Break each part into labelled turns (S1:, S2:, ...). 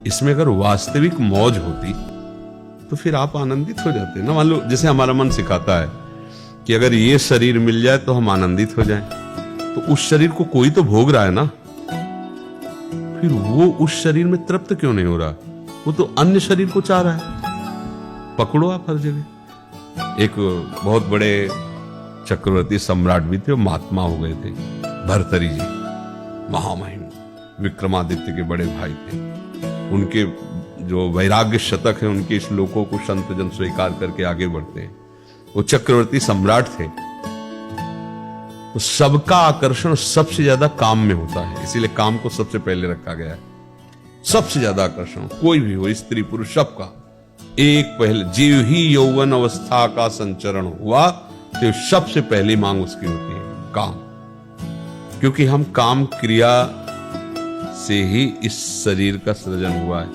S1: इसमें अगर वास्तविक मौज होती तो फिर आप आनंदित हो जाते ना। मान लो जैसे हमारा मन सिखाता है कि अगर ये शरीर मिल जाए तो हम आनंदित हो जाएं, तो उस शरीर को कोई तो भोग रहा है ना, फिर वो उस शरीर में तृप्त क्यों नहीं हो रहा? वो तो अन्य शरीर को चाह रहा है। पकड़ो आप हर जगह। एक बहुत बड़े चक्रवर्ती सम्राट भी थे, महात्मा हो गए थे, भर्तरी जी, महामहिम विक्रमादित्य के बड़े भाई थे। उनके जो वैराग्य शतक है, उनके श्लोकों को संत जन स्वीकार करके आगे बढ़ते हैं। वो चक्रवर्ती सम्राट थे, तो सबका आकर्षण सबसे ज्यादा काम में होता है, इसीलिए काम को सबसे पहले रखा गया है। सबसे ज्यादा आकर्षण कोई भी हो, स्त्री पुरुष सबका, एक पहले जीव ही यौवन अवस्था का संचरण हुआ तो सबसे पहली मांग उसकी होती है काम, क्योंकि हम काम क्रिया से ही इस शरीर का सृजन हुआ है,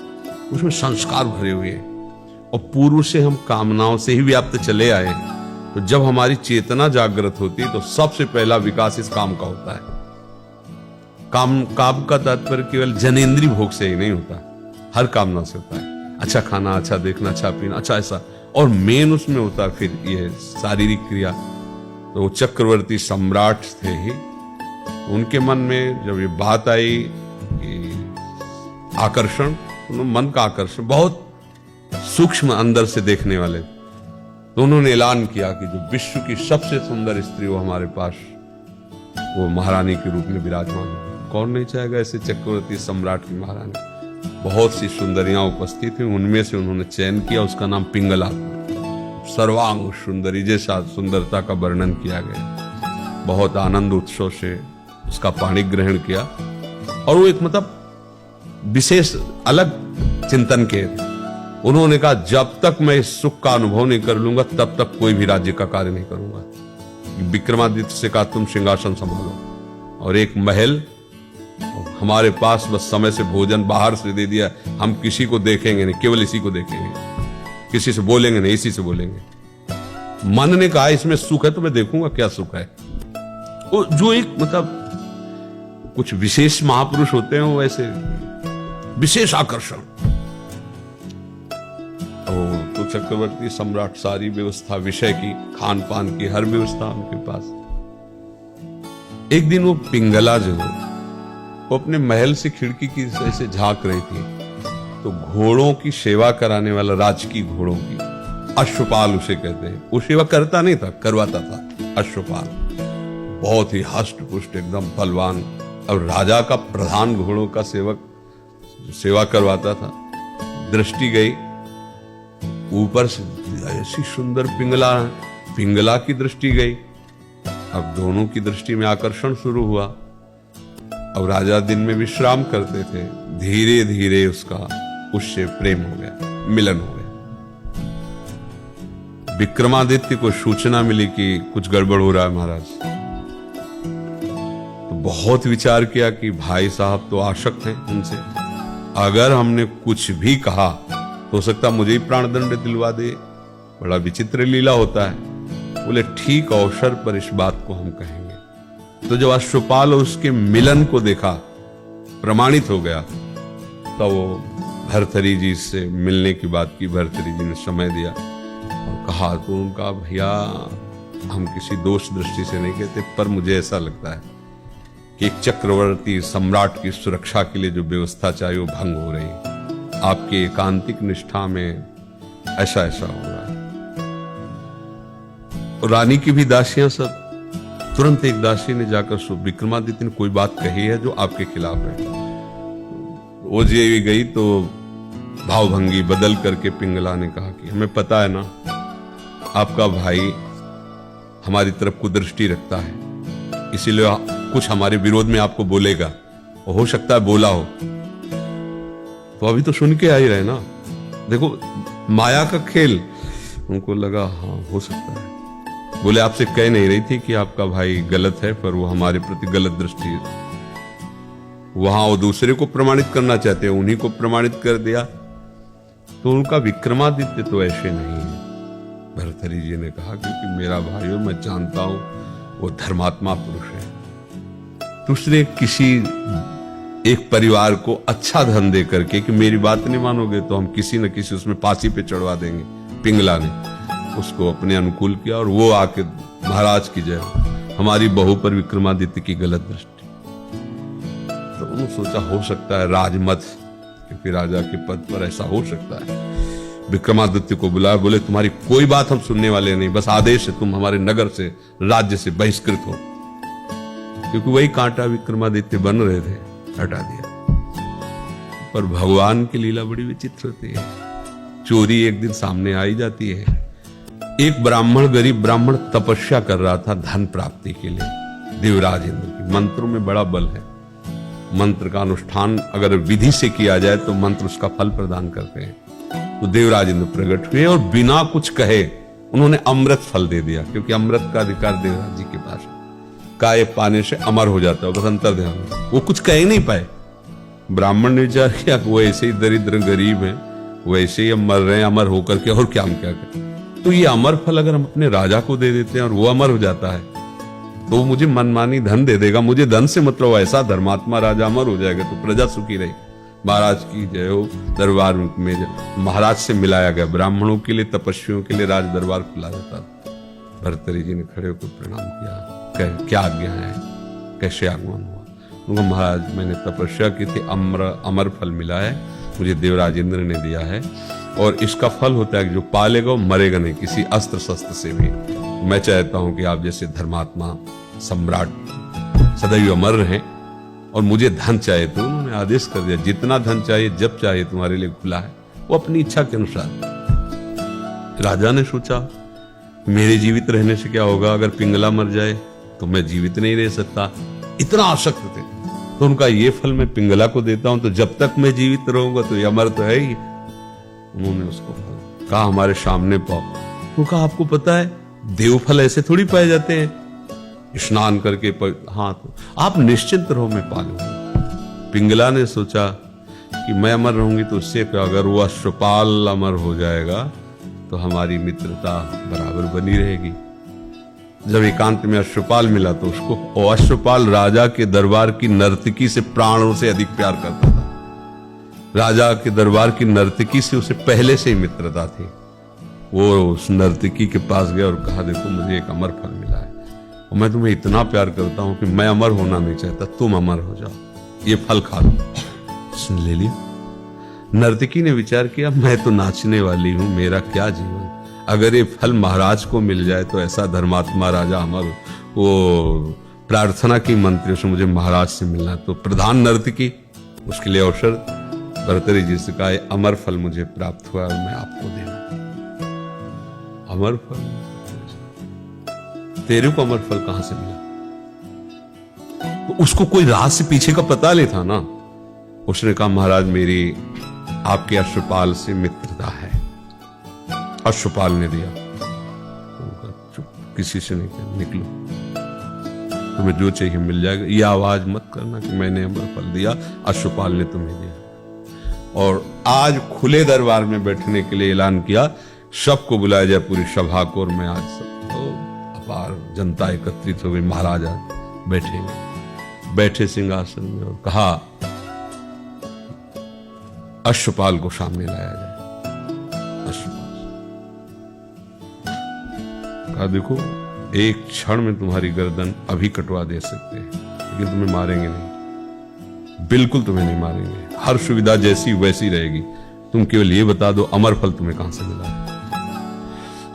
S1: उसमें संस्कार भरे हुए हैं और पूर्व से हम कामनाओं से ही व्याप्त चले आए। तो जब हमारी चेतना जागृत होती है तो सबसे पहला विकास इस काम का होता है। काम का तात्पर्य केवल जनेंद्रिय भोग से ही नहीं होता, हर कामना से होता है। अच्छा खाना, अच्छा देखना, अच्छा पीना, अच्छा ऐसा, और मेन उसमें होता है फिर ये शारीरिक क्रिया। तो वो चक्रवर्ती सम्राट थे ही, उनके मन में जब ये बात आई कि आकर्षण, मन का आकर्षण बहुत सूक्ष्म अंदर से देखने वाले, तो उन्होंने ऐलान किया कि जो विश्व की सबसे सुंदर स्त्री वो हमारे पास, वो महारानी के रूप में विराजमान है। कौन नहीं चाहेगा ऐसे चक्रवर्ती सम्राट की महारानी? बहुत सी सुंदरियां उपस्थित थी, उनमें से उन्होंने चयन किया, उसका नाम पिंगला। सर्वांग सुंदरी, जैसा सुंदरता का वर्णन किया गया। बहुत आनंद उत्सव से उसका पाणी ग्रहण किया, और वो एक मतलब विशेष अलग चिंतन के थे। उन्होंने कहा जब तक मैं इस सुख का अनुभव नहीं कर लूंगा तब तक कोई भी राज्य का कार्य नहीं करूंगा। विक्रमादित्य से कहा तुम सिंहासन संभालो, और एक महल हमारे पास, बस समय से भोजन बाहर से दे दिया, हम किसी को देखेंगे नहीं, केवल इसी को देखेंगे, किसी से बोलेंगे नहीं, इसी से बोलेंगे। मन ने कहा इसमें सुख है तो मैं देखूंगा क्या सुख है। वो जो एक मतलब कुछ विशेष महापुरुष होते हैं, वो ऐसे विशेष आकर्षण। तो चक्रवर्ती सम्राट सारी व्यवस्था विषय की, खान पान की, हर व्यवस्था उनके पास। एक दिन वो पिंगला जो वो अपने महल से खिड़की की ऐसे झांक रही थी, तो घोड़ों की सेवा कराने वाला, राजकीय घोड़ों की, अश्वपाल उसे कहते हैं, वो सेवा करता नहीं था, करवाता था अश्वपाल। बहुत ही हष्ट पुष्ट एकदम बलवान, और राजा का प्रधान घोड़ों का सेवक सेवा करवाता था। दृष्टि गई ऊपर से, ऐसी सुंदर पिंगला की दृष्टि गई। अब दोनों की दृष्टि में आकर्षण शुरू हुआ। अब राजा दिन में विश्राम करते थे, धीरे धीरे उसका उससे प्रेम हो गया, मिलन हो गया। विक्रमादित्य को सूचना मिली कि कुछ गड़बड़ हो रहा है महाराज। तो बहुत विचार किया कि भाई साहब तो आसक्त हैं उनसे, अगर हमने कुछ भी कहा तो हो सकता मुझे ही प्राणदंड दिलवा दे। बड़ा विचित्र लीला होता है। बोले ठीक अवसर पर इस बात को हम कहेंगे। तो जब अश्वपाल उसके मिलन को देखा, प्रमाणित हो गया, तो वो भर्तरी जी से मिलने की बात की। भर्तरी जी ने समय दिया और कहा, तो उनका भैया हम किसी दोष दृष्टि से नहीं कहते, पर मुझे ऐसा लगता है कि एक चक्रवर्ती सम्राट की सुरक्षा के लिए जो व्यवस्था चाहिए वो भंग हो रही है। आपके एकांतिक निष्ठा में ऐसा ऐसा हो रहा है। और रानी की भी दासियां सब, तुरंत एक दासी ने जाकर विक्रमादित्य ने कोई बात कही है जो आपके खिलाफ है। वो जी गई तो भावभंगी बदल करके पिंगला ने कहा कि हमें पता है ना, आपका भाई हमारी तरफ को दृष्टि रखता है, इसीलिए कुछ हमारे विरोध में आपको बोलेगा, और हो सकता है बोला हो। तो अभी तो सुन के आ ही रहे ना, देखो माया का खेल। उनको लगा हाँ हो सकता है। बोले आपसे कह नहीं रही थी कि आपका भाई गलत है, पर वो हमारे प्रति गलत दृष्टि है। वहां वो दूसरे को प्रमाणित करना चाहते हैं, उन्हीं को प्रमाणित कर दिया। तो उनका विक्रमादित्य तो ऐसे नहीं है। भर्तरी जी ने कहा क्योंकि मेरा भाई हो, मैं जानता हूं वो धर्मात्मा पुरुष है। दूसरे किसी एक परिवार को अच्छा धन दे करके कि मेरी बात नहीं मानोगे तो हम किसी न किसी उसमें फांसी पे चढ़वा देंगे। पिंगला ने उसको अपने अनुकूल किया और वो आके महाराज की जय, हमारी बहू पर विक्रमादित्य की गलत दृष्टि। तो उन्होंने सोचा हो सकता है राजमथ क्योंकि राजा के पद पर ऐसा हो सकता है। विक्रमादित्य को बुलाया, बोले तुम्हारी कोई बात हम सुनने वाले नहीं, बस आदेश है तुम हमारे नगर से राज्य से बहिष्कृत हो। क्योंकि वही कांटा विक्रमादित्य बन रहे थे, हटा दिया। पर भगवान की लीला बड़ी विचित्र होती है। चोरी एक दिन सामने आई जाती है। एक ब्राह्मण, गरीब ब्राह्मण तपस्या कर रहा था धन प्राप्ति के लिए। देवराज इंद्र की मंत्रों में बड़ा बल है। मंत्र का अनुष्ठान अगर विधि से किया जाए तो मंत्र उसका फल प्रदान करते हैं। तो देवराज इंद्र प्रकट हुए और बिना कुछ कहे उन्होंने अमृत फल दे दिया, क्योंकि अमृत का अधिकार देवराज जी के पास है। काय पाने से अमर हो जाता है, बस अंतर ध्यान। वो कुछ कह ही नहीं पाए। ब्राह्मण ने विचार किया वो ऐसे ही दरिद्र गरीब हैं, वैसे ही हम मर रहे हैं, अमर होकर के और क्या हम क्या करें। तो ये अमर फल अगर हम अपने राजा को दे देते हैं और वो अमर हो जाता है तो वो मुझे मनमानी धन दे देगा। मुझे धन से मतलब ऐसा धर्मात्मा राजा अमर हो जाएगा तो प्रजा सुखी रहेगी। महाराज की जय हो। दरबार में महाराज से मिलाया गया। ब्राह्मणों के लिए, तपस्वियों के लिए राज दरबार खुला जाता था। भर्तृहरि जी ने खड़े होकर प्रणाम किया, क्या आज्ञा है, कैसे आगमन हुआ। उनका महाराज मैंने तपस्या की थी, अमर फल मिला है, मुझे देवराज इंद्र ने दिया है और इसका फल होता है कि जो पालेगा वो मरेगा नहीं किसी अस्त्र शस्त्र से भी। मैं चाहता हूं कि आप जैसे धर्मात्मा सम्राट सदैव अमर रहें और मुझे धन चाहिए। तो उन्होंने आदेश कर दिया जितना धन चाहिए जब चाहिए तुम्हारे लिए खुला है, वो अपनी इच्छा के अनुसार। राजा ने सोचा मेरे जीवित रहने से क्या होगा, अगर पिंगला मर जाए तो मैं जीवित नहीं रह सकता। इतना आसक्त थे तो उनका ये फल मैं पिंगला को देता हूं तो जब तक मैं जीवित रहूंगा तो ये अमर तो है ही। उन्होंने उसको कहा हमारे सामने पाओ। वो कहा आपको पता है देव फल ऐसे थोड़ी पाए जाते हैं, स्नान करके हाँ तो आप निश्चिंत रहो मैं पालूंगा। पिंगला ने सोचा कि मैं अमर रहूंगी तो उससे क्या, अगर वो अश्वपाल अमर हो जाएगा तो हमारी मित्रता बराबर बनी रहेगी। जब एकांत में अश्वपाल मिला तो उसको, और अश्वपाल राजा के दरबार की नर्तकी से प्राणों से अधिक प्यार करता था। राजा के दरबार की नर्तकी से उसे पहले से ही मित्रता थी। वो उस नर्तकी के पास गया और कहा देखो मुझे एक अमर फल मिला है और मैं तुम्हें इतना प्यार करता हूं कि मैं अमर होना नहीं चाहता, तुम अमर हो जाओ, ये फल खा लो। सुन ले लिया। नर्तकी ने विचार किया मैं तो नाचने वाली हूं, मेरा क्या जीवन, अगर ये फल महाराज को मिल जाए तो ऐसा धर्मात्मा राजा अमर, वो प्रार्थना की मंत्री से मुझे महाराज से मिलना। तो प्रधान नर्तकी उसके लिए अवसर भर्तृहरि जी से कहा अमर फल मुझे प्राप्त हुआ और मैं आपको देना। अमर फल? तेरे को अमर फल कहां से मिला? तो उसको कोई राज से पीछे का पता नहीं था ना। उसने कहा महाराज मेरी आपके अश्वपाल से मित्रता है, अश्वपाल ने दिया। चुप, किसी से नहीं कहा, निकलो, तुम्हें जो चाहिए मिल जाएगा। ये आवाज मत करना कि मैंने अमर फल दिया, अश्वपाल ने तुम्हें दिया। और आज खुले दरबार में बैठने के लिए ऐलान किया, सबको बुलाया जाए पूरी सभा को। और मैं आज सबको अपार जनता एकत्रित हो गई, महाराज आज बैठेंगे। बैठे सिंहासन में और कहा अश्वपाल को सामने लाया जाए। अश्वपाल कहा देखो एक क्षण में तुम्हारी गर्दन अभी कटवा दे सकते हैं लेकिन तुम्हें मारेंगे नहीं, बिल्कुल तुम्हें नहीं मारेंगे, हर सुविधा जैसी वैसी रहेगी, तुम केवल ये बता दो अमर फल तुम्हें कहां से मिला है।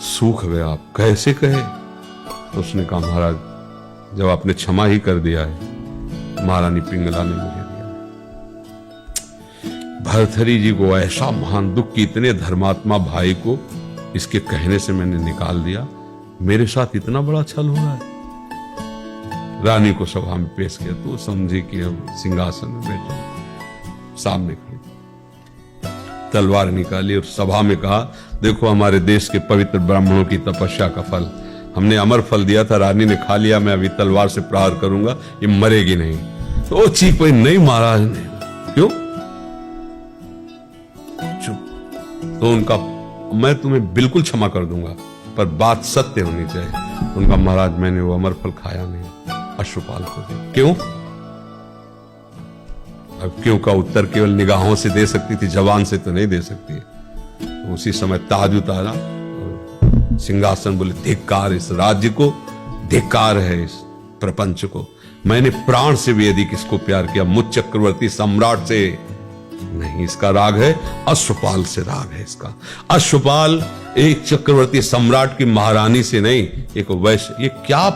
S1: सूख गया, आप कैसे कहे? तो उसने कहा महाराज जब आपने क्षमा ही कर दिया है, महारानी पिंगला ने मुझे दिया। भर्तृहरि जी को ऐसा महान दुख कि इतने धर्मात्मा भाई को इसके कहने से मैंने निकाल दिया, मेरे साथ इतना बड़ा छल हो रहा है। रानी को सभा में पेश किया तो समझे कि हम सिंहासन में बैठे, सामने खड़ी तलवार निकाली और सभा में कहा देखो हमारे देश के पवित्र ब्राह्मणों की तपस्या का फल, हमने अमर फल दिया था, रानी ने खा लिया, मैं अभी तलवार से प्रहार करूंगा, ये मरेगी नहीं। तो वो चीख पड़ी नहीं महाराज ने। क्यों? चुप। तो उनका मैं तुम्हें बिल्कुल क्षमा कर दूंगा पर बात सत्य होनी चाहिए। उनका महाराज मैंने वो अमर फल खाया नहीं, अश्वपाल को दे। क्यों? अब क्यों का उत्तर केवल निगाहों से दे सकती थी, जबान से तो नहीं दे सकती। तो उसी समय ताज उतारा और सिंहासन बोले, धिक्कार इस राज्य को, धिक्कार है इस प्रपंच को। मैंने प्राण से भी अधिक इसको प्यार किया, मुझ चक्रवर्ती सम्राट से नहीं। इसका राग है अश्वपाल से, राग है इसका। अश्वपाल एक चक्रवर्ती सम्राट की महारानी से नहीं, एक वैश्य। ये क्या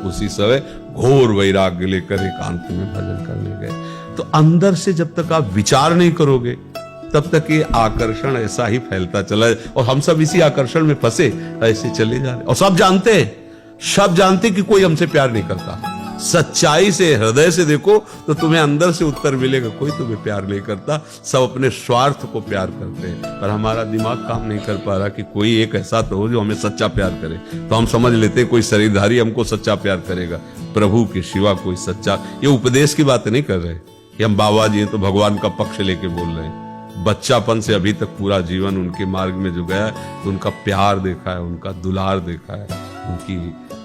S1: उसी समय घोर वैराग्य लेकर एकांत में भजन करने गए। तो अंदर से जब तक आप विचार नहीं करोगे तब तक ये आकर्षण ऐसा ही फैलता चला है, और हम सब इसी आकर्षण में फंसे ऐसे चले जा रहे। और सब जानते कि कोई हमसे प्यार नहीं करता। सच्चाई से, हृदय से देखो तो तुम्हें अंदर से उत्तर मिलेगा, कोई तुम्हें प्यार नहीं करता। सब अपने स्वार्थ को प्यार करते हैं, पर हमारा दिमाग काम नहीं कर पा रहा कि कोई एक ऐसा तो हो जो हमें सच्चा प्यार करे। तो हम समझ लेते हैं कोई शरीरधारी हमको सच्चा प्यार करेगा, प्रभु के सिवा कोई सच्चा। ये उपदेश की बात नहीं कर रहे कि हम बाबा जी हैं तो भगवान का पक्ष लेके बोल रहे हैं। बच्चापन से अभी तक पूरा जीवन उनके मार्ग में जो गया है, तो उनका प्यार देखा है, उनका दुलार देखा है, उनकी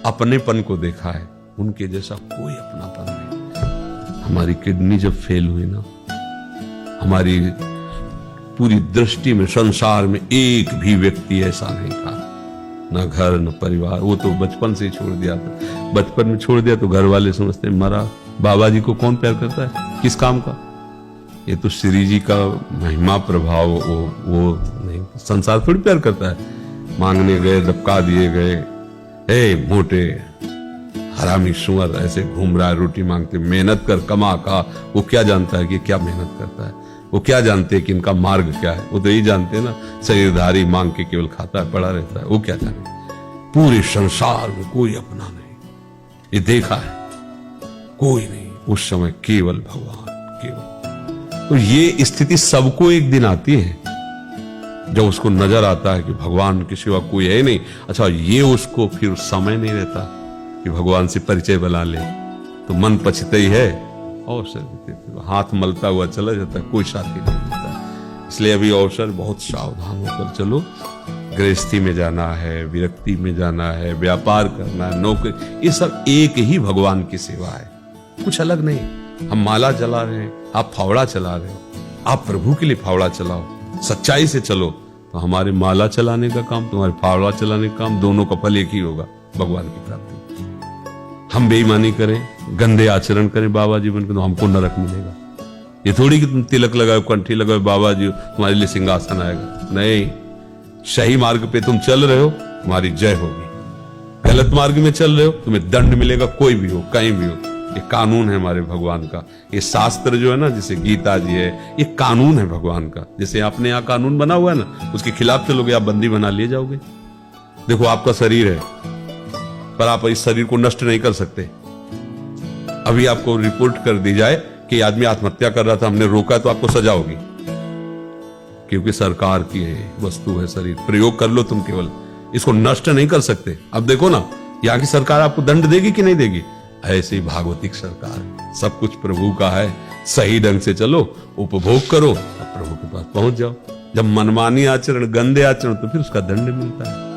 S1: अपनेपन को देखा है। उनके जैसा कोई अपनापन नहीं। हमारी किडनी जब फेल हुई ना, हमारी पूरी दृष्टि में, संसार में एक भी व्यक्ति ऐसा नहीं था, न घर न परिवार। वो तो बचपन से ही छोड़ दिया था। बचपन में छोड़ दिया तो घर वाले समझते मरा। बाबा जी को कौन प्यार करता है, किस काम का? ये तो श्री जी का महिमा प्रभाव, वो नहीं, संसार थोड़ी प्यार करता है। मांगने गए, दबका दिए गए, हे मोटे हरामी सुअर, ऐसे घूम रहा है रोटी मांगते, मेहनत कर, कमा का। वो क्या जानता है कि क्या मेहनत करता है? वो क्या जानते हैं कि इनका मार्ग क्या है? वो तो यही जानते हैं ना, शरीरधारी मांग के केवल खाता है, पड़ा रहता है। वो क्या जाने? पूरे संसार में कोई अपना नहीं, ये देखा है, कोई नहीं। उस समय केवल भगवान, केवल। तो ये स्थिति सबको एक दिन आती है जब उसको नजर आता है कि भगवान के सिवा कोई है नहीं। अच्छा, ये उसको फिर समय नहीं रहता कि भगवान से परिचय बना ले, तो मन पछता ही है अवसर हाथ मलता हुआ चला जाता है, कोई साथी नहीं मिलता। इसलिए अभी अवसर, बहुत सावधान होकर चलो। गृहस्थी में जाना है, विरक्ति में जाना है, व्यापार करना है, नौकरी, ये सब एक ही भगवान की सेवा है, कुछ अलग नहीं। हम माला जला रहे हैं, आप फावड़ा चला रहे हो, आप प्रभु के लिए फावड़ा चलाओ, सच्चाई से चलो, तो हमारे माला चलाने का काम, तुम्हारे फावड़ा चलाने का काम, दोनों का फल एक ही होगा, भगवान की प्राप्ति। हम बेईमानी करें, गंदे आचरण करें बाबा जी बनकर, तो हमको नरक मिलेगा। ये थोड़ी कि तुम तिलक लगाओ, कंठी लगाओ, बाबा जी तुम्हारे लिए सिंहासन आएगा। नहीं, सही मार्ग पे तुम चल रहे हो, तुम्हारी जय होगी। गलत मार्ग में चल रहे हो, तुम्हें दंड मिलेगा, कोई भी हो, कहीं भी हो। ये कानून है हमारे भगवान का। ये शास्त्र जो है ना, जैसे गीता जी है, ये कानून है भगवान का। जैसे आपने यहाँ कानून बना हुआ है ना, उसके खिलाफ चलोगे, आप बंदी बना लिए जाओगे। देखो, आपका शरीर है, पर आप इस शरीर को नष्ट नहीं कर सकते। अभी आपको रिपोर्ट कर दी जाए कि आदमी आत्महत्या कर रहा था, हमने रोका, तो आपको सजा होगी, क्योंकि सरकार की है, वस्तु है शरीर। प्रयोग कर लो तुम, केवल इसको नष्ट नहीं कर सकते। अब देखो ना, यहाँ की सरकार आपको दंड देगी कि नहीं देगी? ऐसी भागवतिक सरकार, सब कुछ प्रभु का है। सही ढंग से चलो, उपभोग करो, अब प्रभु के पास पहुंच जाओ। जब मनमानी आचरण, गंदे आचरण, तो फिर उसका दंड मिलता है।